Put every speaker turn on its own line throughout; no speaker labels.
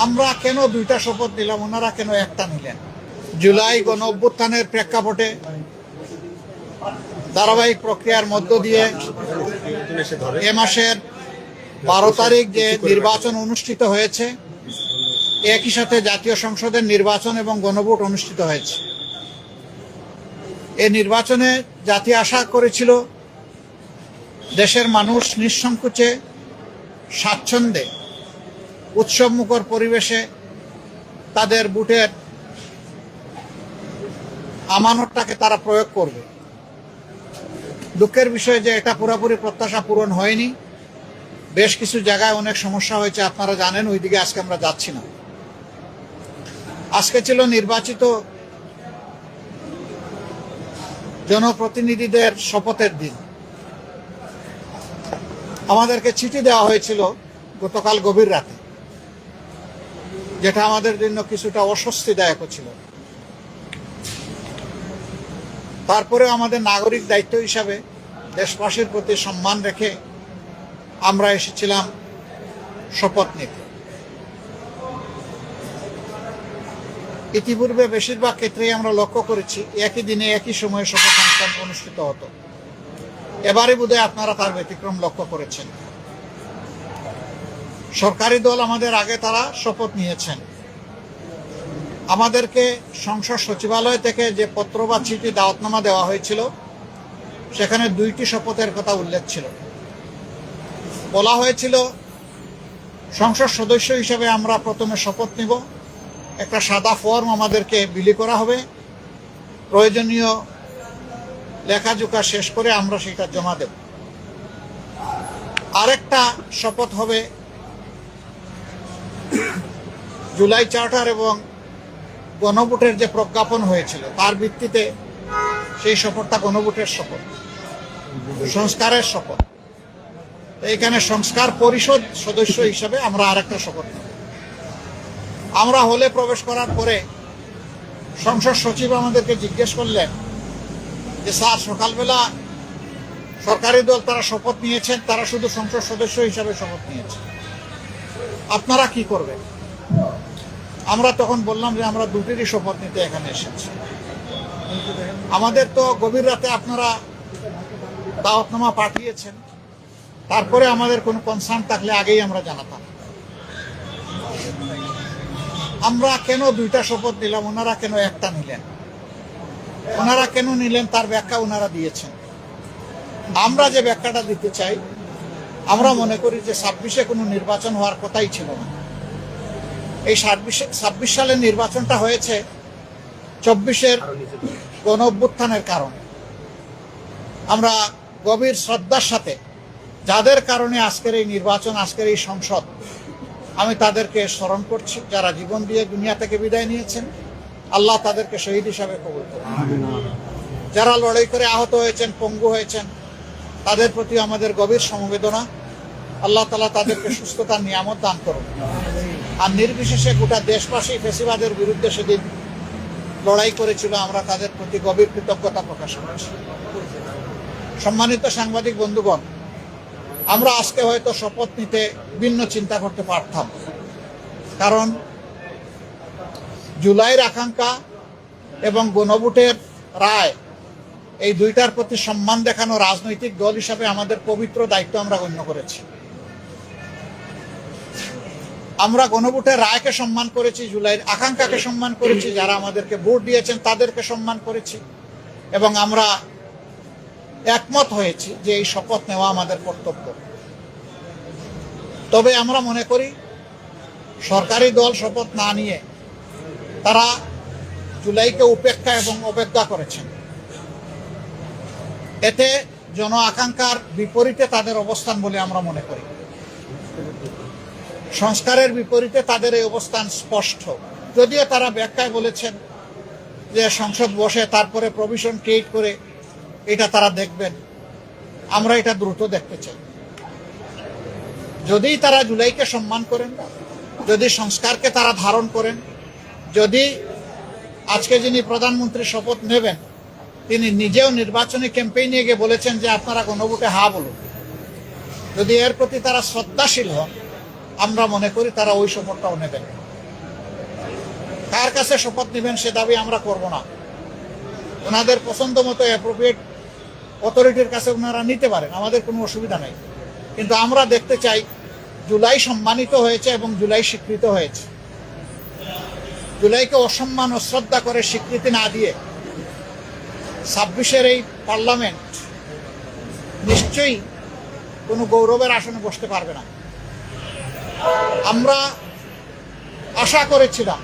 আমরা কেন দুইটা শপথ নিলাম, ওনারা কেন একটা নিলেন? জুলাই গণ অভ্যুত্থানের প্রেক্ষাপটে ধারাবাহিক প্রক্রিয়ার মধ্য দিয়ে এ মাসের 12 তারিখ যে নির্বাচন অনুষ্ঠিত হয়েছে, একই সাথে জাতীয় সংসদের নির্বাচন এবং গণভোট অনুষ্ঠিত হয়েছে। এই নির্বাচনে জাতি আশা করেছিল দেশের মানুষ নিঃসংকোচে স্বাচ্ছন্দ্যে উৎসবমুখর পরিবেশে তাদের ভোটের আমানতটাকে তারা প্রয়োগ করবে। দুঃখের বিষয় যে এটা পুরোপুরি প্রত্যাশা পূরণ হয়নি। বেশ কিছু জায়গায় অনেক সমস্যা হয়েছে, আপনারা জানেন, ওইদিকে আজকে আমরা যাচ্ছি না। আজকে ছিল নির্বাচিত জনপ্রতিনিধিদের শপথের দিন। আমাদেরকে চিঠি দেওয়া হয়েছিল গতকাল গভীর রাতে, যেটা আমাদের জন্য কিছুটা অস্বস্তিদায়ক ছিল। তারপরে আমাদের নাগরিক দায়িত্ব হিসাবে দেশবাসীর প্রতি সম্মান রেখে আমরা এসেছিলাম শপথ নিতে। ইতিপূর্বে বেশিরভাগ ক্ষেত্রেই আমরা লক্ষ্য করেছি একই দিনে একই সময়ে শপথ অনুষ্ঠান অনুষ্ঠিত হতো। এবারে বোধহয় আপনারা তার ব্যতিক্রম লক্ষ্য করেছেন। সরকারি দল আমাদের আগে তারা শপথ নিয়েছেন। আমাদেরকে সংসদ সচিবালয় থেকে যে পত্র বা চিঠি দাওয়াতনামা দেওয়া হয়েছিল, সেখানে 2টি শপথের কথা উল্লেখ ছিল। বলা হয়েছিল সংসদ সদস্য হিসেবে আমরা প্রথমে শপথ নিব, একটা সাদা ফর্ম আমাদেরকে বিলি করা হবে, প্রয়োজনীয় লেখাজোখা শেষ করে আমরা সেটা জমা দেব। আরেকটা শপথ হবে জুলাই চার্টার এবং গণভোটের যে প্রজ্ঞাপন হয়েছিল তার ভিত্তিতে সেই শপথটা গণভোটের শপথ, সংস্কারের শপথ। এখানে সংস্কার পরিষদ সদস্য হিসাবে আমরা আরেকটা শপথ নেব। আমরা হলে প্রবেশ করার পরে সংসদ সচিব আমাদেরকে জিজ্ঞেস করলেন যে স্যার, সকালবেলা সরকারি দল তারা শপথ নিয়েছেন, তারা শুধু সংসদ সদস্য হিসাবে শপথ নিয়েছে, আপনারা কি করবেন? আমরা তখন বললাম যে আমরা দুটিরই শপথ নিতে এখানে এসেছি। আমাদের তো গভীর রাতে আপনারা দাওয়াতনামা পাঠিয়েছেন, তারপরে আমাদের কোনো কনসার্ন থাকলে আগেই আমরা জানাতাম। আমরা কেন দুইটা শপথ নিলাম, ওনারা কেন একটা নিলেন? ওনারা কেন নিলেন তার ব্যাখ্যা ওনারা দিয়েছেন। আমরা যে ব্যাখ্যাটা দিতে চাই, আমরা মনে করি যে 26-এ কোনো নির্বাচন হওয়ার কথাই ছিল না। এই 26 সালের নির্বাচনটা হয়েছে 24-এর গণ অভ্যুত্থানের কারণে। আমরা গভীর শ্রদ্ধার সাথে যাদের কারণে আজকের এই নির্বাচন, আজকের এই সংসদ, আমি তাদেরকে স্মরণ করছি, যারা জীবন দিয়ে দুনিয়া থেকে বিদায় নিয়েছেন। আল্লাহ তাদেরকে শহীদ হিসাবে কবুল করুন। যারা লড়াই করে আহত হয়েছেন, পঙ্গু হয়েছেন, তাদের প্রতি আমাদের গভীর সমবেদনা। আল্লাহ তাআলা তাদেরকে সুস্থতার নিয়ামত দান করুন। আর নির্বিশেষে গোটা দেশবাসী ফ্যাসিবাদের বিরুদ্ধে সেদিন লড়াই করেছিল, আমরা তাদের প্রতি গভীর কৃতজ্ঞতা প্রকাশ করছি। সম্মানিত সাংবাদিক বন্ধুগণ, আমরা আজকে হয়তো শপথ নিতে ভিন্ন চিন্তা করতে পারতাম, কারণ জুলাইয়ের আকাঙ্ক্ষা এবং গণভোটের রায়, এই দুইটার প্রতি সম্মান দেখানো রাজনৈতিক দল হিসাবে আমাদের পবিত্র দায়িত্ব আমরা গণ্য করেছি। আমরা গণভোটের রায়কে সম্মান করেছি, জুলাইয়ের আকাঙ্ক্ষাকে সম্মান করেছি, যারা আমাদেরকে ভোট দিয়েছেন তাদেরকে সম্মান করেছি, এবং আমরা একমত হয়েছি যে এই শপথ নেওয়া আমাদের কর্তব্য। তবে আমরা মনে করি সরকারি দল শপথ না নিয়ে তারা জুলাইকে উপেক্ষা এবং অবজ্ঞা করেছেন। এতে জন আকাঙ্ক্ষার বিপরীতে তাদের অবস্থান বলে আমরা মনে করি। সংস্কারের বিপরীতে তাদের এই অবস্থান স্পষ্ট। যদিও তারা ব্যাখ্যায় বলেছেন যে সংসদ বসে তারপরে প্রভিশন ক্রিয়েট করে এটা তারা দেখবেন, আমরা এটা দ্রুত দেখতে চাই। যদি তারা জুলাইকে সম্মান করেন, যদি সংস্কারকে তারা ধারণ করেন, যদি আজকে যিনি প্রধানমন্ত্রী শপথ নেবেন তিনি নিজেও নির্বাচনী ক্যাম্পেইনে গিয়ে বলেছেন যে আপনারা গণভোটে হা বলুন, যদি এর প্রতি তারা শ্রদ্ধাশীল হন, আমরা মনে করি তারা ওই শপথটাও নেবেন। কার কাছে শপথ নেবেন সে দাবি আমরা করব না। ওনাদের পছন্দ মতো অ্যাপ্রোপ্রিয়েট অথরিটির কাছে ওনারা নিতে পারেন, আমাদের কোনো অসুবিধা নেই। কিন্তু আমরা দেখতে চাই জুলাই সম্মানিত হয়েছে এবং জুলাই স্বীকৃত হয়েছে। জুলাইকে অসম্মান অশ্রদ্ধা করে স্বীকৃতি না দিয়ে 26-এর এই পার্লামেন্ট নিশ্চয়ই কোনো গৌরবের আসনে বসতে পারবে না। আমরা আশা করেছিলাম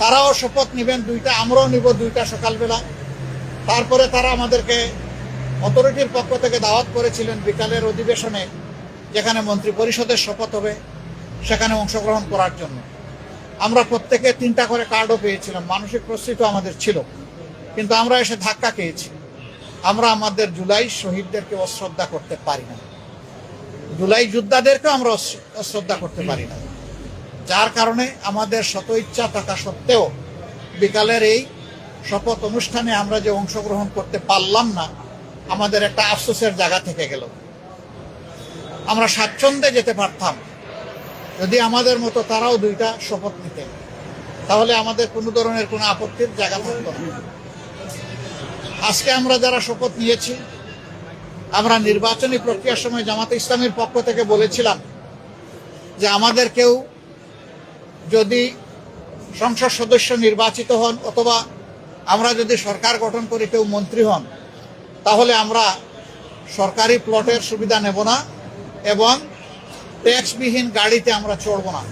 তারাও শপথ নেবেন দুইটা, আমরাও নিব দুইটা সকালবেলা। তারপরে তারা আমাদেরকে অথরিটির পক্ষ থেকে দাওয়াত করেছিলেন বিকালের অধিবেশনে, যেখানে মন্ত্রী পরিষদের শপথ হবে, সেখানে অংশগ্রহণ করার জন্য। আমরা প্রত্যেকে 3টা করে কার্ডও পেয়েছিলাম, মানসিক প্রস্তুতি আমাদের ছিল, কিন্তু আমরা এসে ধাক্কা খেয়েছি। আমরা আমাদের জুলাই শহীদদেরকে অশ্রদ্ধা করতে পারি না, জুলাই যোদ্ধাদেরকেও আমরা অশ্রদ্ধা করতে পারি না। যার কারণে আমাদের শত ইচ্ছা থাকা সত্ত্বেও বিকালের এই শপথ অনুষ্ঠানে আমরা যে অংশগ্রহণ করতে পারলাম না, আমাদের একটা আফসোসের জায়গা থেকে গেল। আমরা স্বাচ্ছন্দ্যে যেতে পারতাম যদি আমাদের মতো তারাও 2টা শপথ নিতেন, তাহলে আমাদের কোনো ধরনের কোনো আপত্তির জায়গা থাকতো না। আজকে আমরা যারা শপথ নিয়েছি, আমরা নির্বাচনী প্রক্রিয়ার সময় জামাতে ইসলামীর পক্ষ থেকে বলেছিলাম যে আমাদের কেউ যদি সংসদ সদস্য নির্বাচিত হন অথবা আমরা যদি সরকার গঠন করি কেউ মন্ত্রী হন, তাহলে আমরা সরকারি প্লটের সুবিধা নেব না এবং ট্যাক্সবিহীন গাড়িতে আমরা চড়ব না।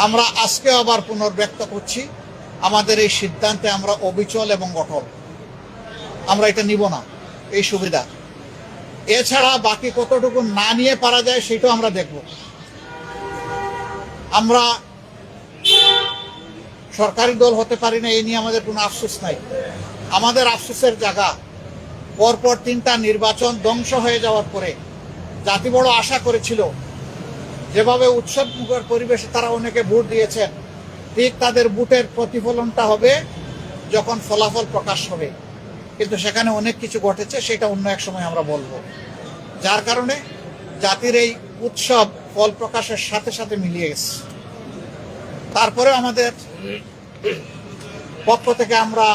আমরা আজকে আবার পুনর্ব্যক্ত করছি, আমাদের এই সিদ্ধান্তে আমরা অবিচল এবং অটল। আমরা এটা নিব না, এই সুবিধা। এছাড়া বাকি কতটুকু না নিয়ে পারা যায় সেটাও আমরা দেখব। আমরা সরকারি দল হতে পারি না, এই নিয়ে আমাদের কোনো আফসোস নাই। আমাদের আফসোসের জায়গা পরপর 3টা নির্বাচন ধ্বংস হয়ে যাওয়ার পরে জাতি বড় আশা করেছিল, যেভাবে উৎসব মুখর পরিবেশে তারা অনেকে ভোট দিয়েছেন, ঠিক তাদের ভোটের প্রতিফলনটা হবে যখন ফলাফল প্রকাশ হবে। কিন্তু সেখানে অনেক কিছু ঘটেছে, সেটা অন্য এক সময় আমরা বলবো। যার কারণে জাতির এই উৎসব ফল প্রকাশের সাথে সাথে মিলিয়ে গেছে। তারপরে আমাদের পক্ষ থেকে আমরা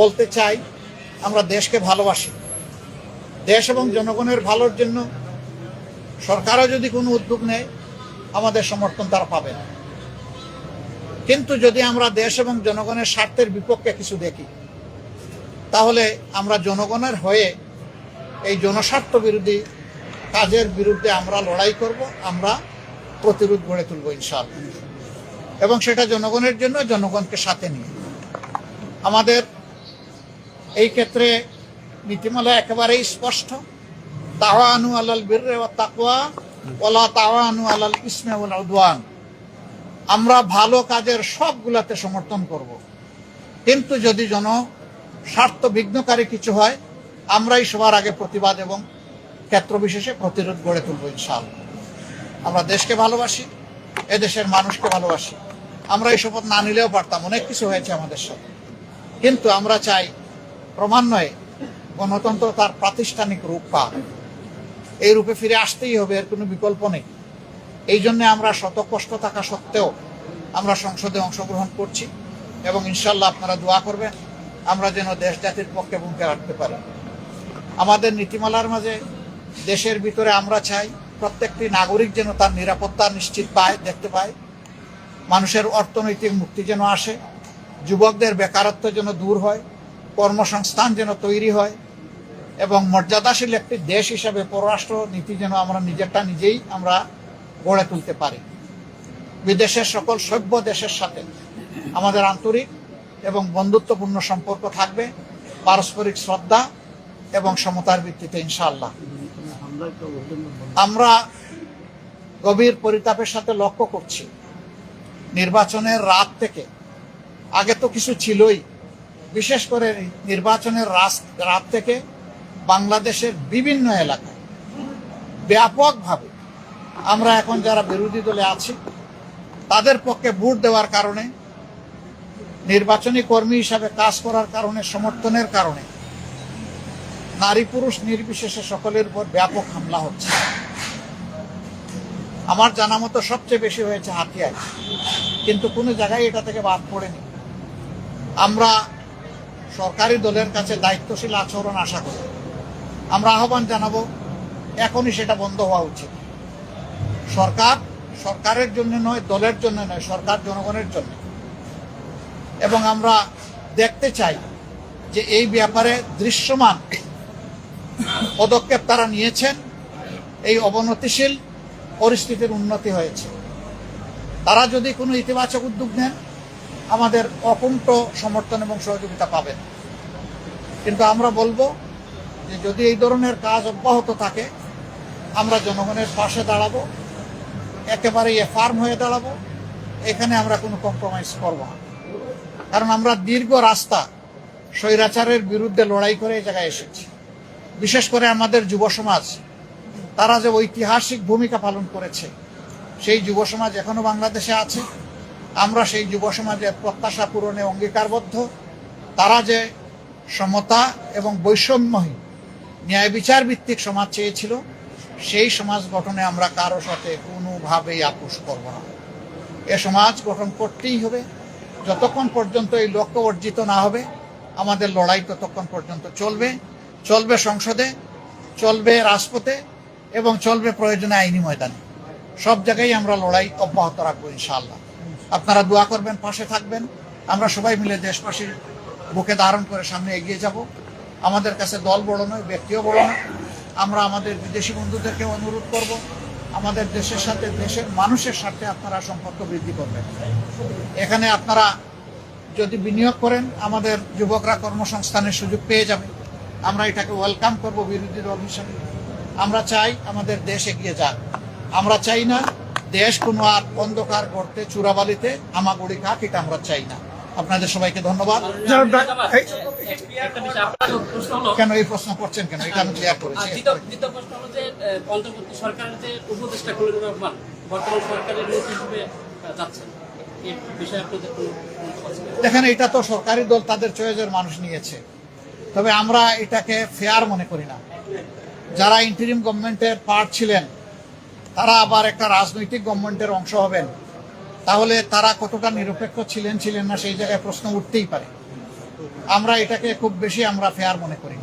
বলতে চাই, আমরা দেশকে ভালোবাসি। দেশ এবং জনগণের ভালোর জন্য সরকারও যদি কোনো উদ্যোগ নেয়, আমাদের সমর্থন তারা পাবে না। কিন্তু যদি আমরা দেশ এবং জনগণের স্বার্থের বিপক্ষে কিছু দেখি, তাহলে আমরা জনগণের হয়ে এই জনস্বার্থ বিরোধী কাজের বিরুদ্ধে আমরা লড়াই করব, আমরা প্রতিরোধ গড়ে তুলব ইনশাআল্লাহ। এবং সেটা জনগণের জন্য, জনগণকে সাথে নিয়ে। আমাদের এই ক্ষেত্রে নীতিমালা একেবারেই স্পষ্ট, তাওয়ানু আলাল বিররি ওয়াত তাকওয়া ওয়ালা তাওয়ানু আলাল ইসমি ওয়াল উদওয়ান। আমরা ভালো কাজের সবগুলাতে সমর্থন করব, কিন্তু যদি স্বার্থ বিঘ্নকারী কিছু হয়, আমরাই সবার আগে প্রতিবাদ এবং ক্ষেত্র বিশেষে প্রতিরোধ গড়ে তুলব ইনশাআল্লাহ। আমরা দেশকে ভালোবাসি, এদেশের মানুষকে ভালোবাসি। আমরা এই শপথ না নিলেও পারতাম, অনেক কিছু হয়েছে আমাদের সাথে। কিন্তু আমরা চাই ক্রমান্বয়ে গণতন্ত্র তার প্রাতিষ্ঠানিক রূপ পাক, এই রূপে ফিরে আসতেই হবে, এর কোনো বিকল্প নেই। এই জন্য আমরা শত কষ্ট থাকা সত্ত্বেও আমরা সংসদে অংশগ্রহণ করছি এবং ইনশাল্লাহ আপনারা দোয়া করবেন আমরা যেন দেশ জাতির পক্ষে ভূমিকা রাখতে পারি। আমাদের নীতিমালার মাঝে দেশের ভিতরে আমরা চাই প্রত্যেকটি নাগরিক যেন তার নিরাপত্তা নিশ্চিত পায়, দেখতে পায়। মানুষের অর্থনৈতিক মুক্তি যেন আসে, যুবকদের বেকারত্ব যেন দূর হয়, কর্মসংস্থান যেন তৈরি হয় এবং মর্যাদাশীল একটি দেশ হিসাবে পররাষ্ট্র নীতি যেন আমরা নিজেরটা নিজেই আমরা গড়ে তুলতে পারি। বিদেশের সকল সভ্য দেশের সাথে আমাদের আন্তরিক এবং বন্ধুত্বপূর্ণ সম্পর্ক থাকবে, পারস্পরিক শ্রদ্ধা এবং সমতার ভিত্তিতে ইনশাআল্লাহ। আমরা গভীর পরিতাপের সাথে লক্ষ্য করছি, নির্বাচনের রাত থেকে, আগে তো কিছু ছিলই, বিশেষ করে নির্বাচনের রাত থেকে বাংলাদেশের বিভিন্ন এলাকায় ব্যাপকভাবে আমরা এখন যারা বিরোধী দলে আছি তাদের পক্ষে ভোট দেওয়ার কারণে, নির্বাচনী কর্মী হিসাবে কাজ করার কারণে, সমর্থনের কারণে নারী পুরুষ নির্বিশেষে সকলের উপর ব্যাপক হামলা হচ্ছে। আমার জানা মতো সবচেয়ে বেশি হয়েছে হাতিয়ায়, কিন্তু কোনো জায়গায় এটা থেকে বাদ পড়েনি। আমরা সরকারি দলের কাছে দায়িত্বশীল আচরণ আশা করি। আমরা আহ্বান জানাবো এখনই সেটা বন্ধ হওয়া উচিত। সরকারের জন্য নয়, দলের জন্য নয়, সরকার জনগণের জন্য। এবং আমরা দেখতে চাই যে এই ব্যাপারে দৃশ্যমান পদক্ষেপ তারা নিয়েছেন, এই অবনতিশীল পরিস্থিতির উন্নতি হয়েছে। তারা যদি কোনো ইতিবাচক উদ্যোগ নেন, আমাদের অকুণ্ঠ সমর্থন এবং সহযোগিতা পাবেন। কিন্তু আমরা বলবো যে যদি এই ধরনের কাজ অব্যাহত থাকে, আমরা জনগণের পাশে দাঁড়াবো, একেবারে ফার্ম হয়ে দাঁড়াবো। এখানে আমরা কোনো কম্প্রোমাইজ করব না, কারণ আমরা দীর্ঘ রাস্তা স্বৈরাচারের বিরুদ্ধে লড়াই করে এই জায়গায় এসেছি। বিশেষ করে আমাদের যুব সমাজ, তারা যে ঐতিহাসিক ভূমিকা পালন করেছে, সেই যুব সমাজ এখনো বাংলাদেশে আছে। আমরা সেই যুব সমাজের প্রত্যাশা পূরণে অঙ্গীকারবদ্ধ। তারা যে সমতা এবং বৈষম্যহীন ন্যায় বিচার ভিত্তিক সমাজ চেয়েছিল, সেই সমাজ গঠনে আমরা কারো সাথে কোনোভাবেই আপোষ করব না। এ সমাজ গঠন করতেই হবে। যতক্ষণ পর্যন্ত এই লক্ষ্য অর্জিত না হবে, আমাদের লড়াই ততক্ষণ পর্যন্ত চলবে। চলবে সংসদে, চলবে রাজপথে, এবং চলবে প্রয়োজনে আইনি ময়দানে। সব জায়গায় আমরা লড়াই অব্যাহত রাখবো ইনশাআল্লাহ। আপনারা দোয়া করবেন, পাশে থাকবেন। আমরা সবাই মিলে দেশবাসীর বুকে ধারণ করে সামনে এগিয়ে যাব। আমাদের কাছে দল বড় নয়, ব্যক্তিও বড় নয়। আমরা আমাদের বিদেশি বন্ধুদেরকে অনুরোধ করব, আমাদের দেশের সাথে, দেশের মানুষের সাথে আপনারা সম্পর্ক বৃদ্ধি করবেন। এখানে আপনারা যদি বিনিয়োগ করেন, আমাদের যুবকরা কর্মসংস্থানের সুযোগ পেয়ে যাবে। আমরা এটাকে ওয়েলকাম করব বিরোধী দল হিসেবে। আমরা চাই আমাদের দেশ এগিয়ে যাক। আমরা চাই না দেশ কোনো আর অন্ধকার করতে, চূড়াবালিতে আমাগুড়ি খাক, এটা আমরা চাই না। আপনাদের সবাইকে ধন্যবাদ। কেন এই প্রশ্ন করছেন কেন? এটা আমি ক্লিয়ার করেছি।
দ্বিতীয় প্রশ্ন হলো যে অন্তর্বর্তী সরকারের যে উপদেষ্টা খলিলুর রহমান বর্তমান সরকারের নেত্রী হিসেবে যাচ্ছেন, এই বিষয়ে আপনাদের
দেখেন, এটা তো সরকারি দল তাদের চয়েসের মানুষ নিয়েছে। তবে আমরা এটাকে ফেয়ার মনে করি না। যারা ইন্টারিম গভর্নমেন্টের পার্ট ছিলেন, তারা আবার একটা রাজনৈতিক গভর্নমেন্টের অংশ হবেন, তাহলে তারা কতটা নিরপেক্ষ ছিলেন না, সেই জায়গায় প্রশ্ন উঠতেই পারে। আমরা এটাকে খুব বেশি আমরা ফেয়ার মনে করি।